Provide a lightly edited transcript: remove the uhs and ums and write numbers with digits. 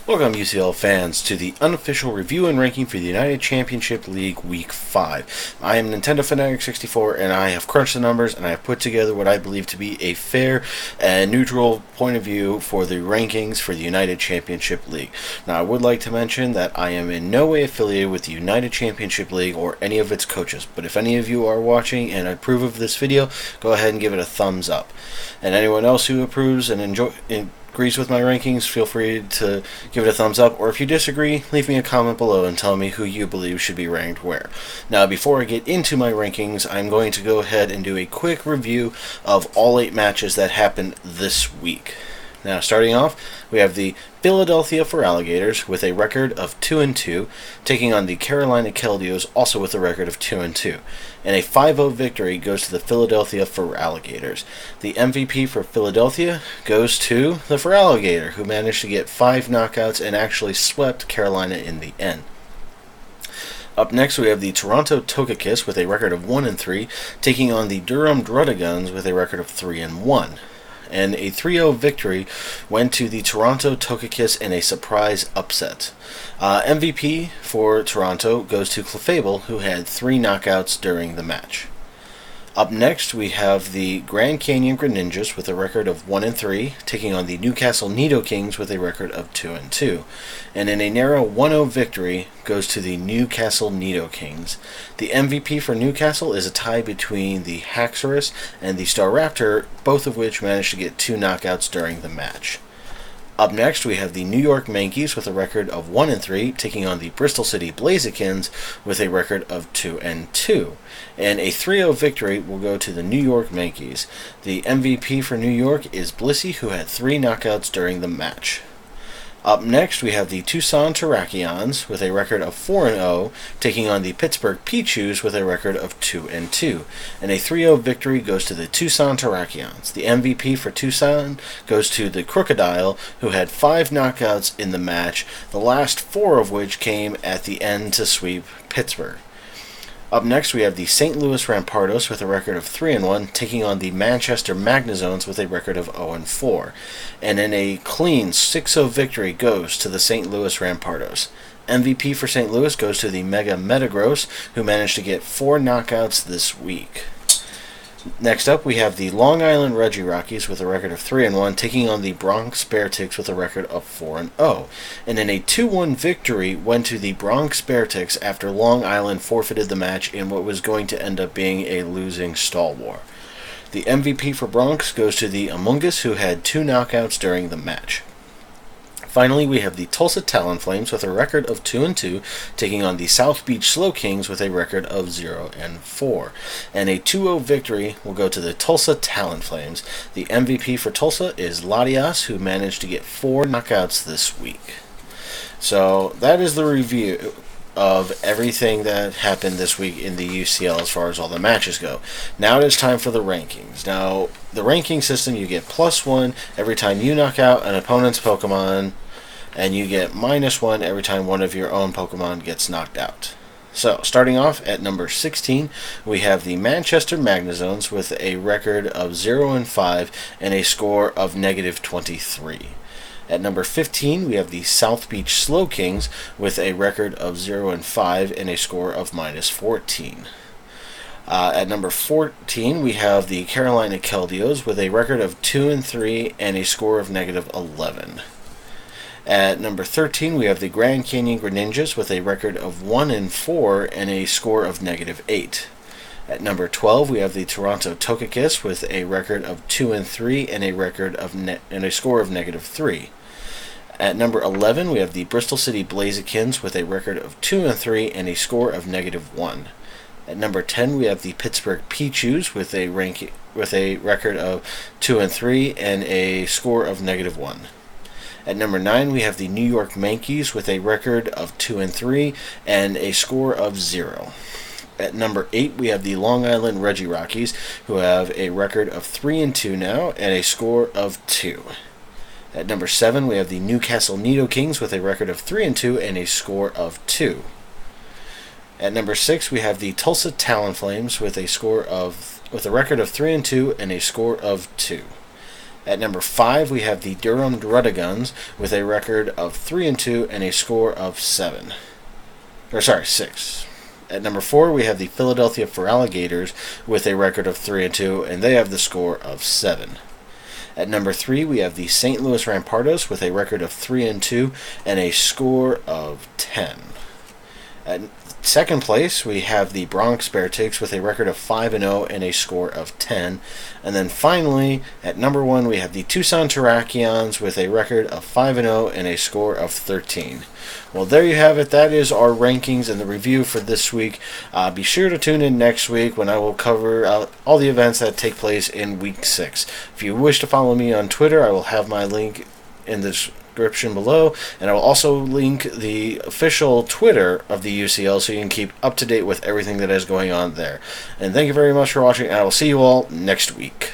Welcome, UCL fans, to the unofficial review and ranking for the United Championship League Week 5. I am Nintendo Fanatic 64, and I have crunched the numbers, and I have put together what I believe to be a fair and neutral point of view for the rankings for the United Championship League. Now, I would like to mention that I am in no way affiliated with the United Championship League or any of its coaches, but if any of you are watching and approve of this video, go ahead and give it a thumbs up. And anyone else who approves and agrees with my rankings, feel free to give it a thumbs up, or if you disagree, leave me a comment below and tell me who you believe should be ranked where. Now, before I get into my rankings, I'm going to go ahead and do a quick review of all 8 matches that happened this week. Now, starting off, we have the Philadelphia for Alligators with a record of 2-2, taking on the Carolina Keldios, also with a record of 2-2. And a 5-0 victory goes to the Philadelphia for Alligators. The MVP for Philadelphia goes to the For Alligator, who managed to get 5 knockouts and actually swept Carolina in the end. Up next, we have the Toronto Togekiss with a record of 1-3, taking on the Durham Druttiguns with a record of 3-1. And a 3-0 victory went to the Toronto Togekiss in a surprise upset. MVP for Toronto goes to Clefable, who had 3 knockouts during the match. Up next, we have the Grand Canyon Greninjas with a record of 1-3, taking on the Newcastle Nido-Kings with a record of 2-2. And in a narrow 1-0 victory goes to the Newcastle Nido-Kings. The MVP for Newcastle is a tie between the Haxorus and the Staraptor, both of which managed to get 2 knockouts during the match. Up next, we have the New York Yankees with a record of 1-3, taking on the Bristol City Blazekins with a record of 2-2. And a 3-0 victory will go to the New York Yankees. The MVP for New York is Blissey, who had 3 knockouts during the match. Up next, we have the Tucson Terrakions with a record of 4-0, taking on the Pittsburgh Pichus with a record of 2-2. And a 3-0 victory goes to the Tucson Terrakions. The MVP for Tucson goes to the Crocodile, who had 5 knockouts in the match, the last 4 of which came at the end to sweep Pittsburgh. Up next, we have the St. Louis Rampardos with a record of 3-1, taking on the Manchester Magnazones with a record of 0-4. And in a clean 6-0 victory goes to the St. Louis Rampardos. MVP for St. Louis goes to the Mega Metagross, who managed to get 4 knockouts this week. Next up, we have the Long Island Reggie-Rockies with a record of 3-1, taking on the Bronx Bearticks with a record of 4-0. And in a 2-1 victory went to the Bronx Bearticks after Long Island forfeited the match in what was going to end up being a losing stall war. The MVP for Bronx goes to the Amoonguss, who had 2 knockouts during the match. Finally, we have the Tulsa Talonflames with a record of 2-2, taking on the South Beach Slow Kings with a record of 0-4. And a 2-0 victory will go to the Tulsa Talonflames. The MVP for Tulsa is Latias, who managed to get 4 knockouts this week. So that is the review of everything that happened this week in the UCL as far as all the matches go. Now it is time for the rankings. Now, the ranking system, you get +1 every time you knock out an opponent's Pokemon, and you get -1 every time one of your own Pokemon gets knocked out. So, starting off at number 16, we have the Manchester Magnazones with a record of 0-5 and a score of -23. At number 15, we have the South Beach Slow Kings with a record of 0-5 and a score of -14. At number 14, we have the Carolina Keldios with a record of 2-3 and a score of -11. At number 13, we have the Grand Canyon Greninjas with a record of 1-4 and a score of -8. At number 12, we have the Toronto Togekiss with a record of 2-3 and a record of and a score of -3. At number 11, we have the Bristol City Blazekins with a record of 2-3 and a score of -1. At number 10, we have the Pittsburgh Pichus with a record of 2-3 and a score of -1. At number 9, we have the New York Yankees with a record of 2-3 and a score of 0. At number 8, we have the Long Island Reggie-Rockies, who have a record of 3-2 now and a score of 2. At number 7, we have the Newcastle Nido-Kings with a record of 3-2 and a score of 2. At number 6, we have the Tulsa Talonflames with a record of 3-2 and a score of 2. At number 5, we have the Durham Drudigons with a record of 3-2 and a score of 6. At number 4, we have the Philadelphia Alligators with a record of 3-2, and they have the score of 7. At number 3, we have the St. Louis Rampardos with a record of 3-2 and a score of 10. At second place, we have the Bronx Beartigs with a record of 5-0 and a score of 10. And then finally, at number 1, we have the Tucson Terrakions with a record of 5-0 and a score of 13. Well, there you have it. That is our rankings and the review for this week. Be sure to tune in next week when I will cover all the events that take place in Week 6. If you wish to follow me on Twitter, I will have my link in the description below, and I will also link the official Twitter of the UCL so you can keep up to date with everything that is going on there. And thank you very much for watching, and I will see you all next week.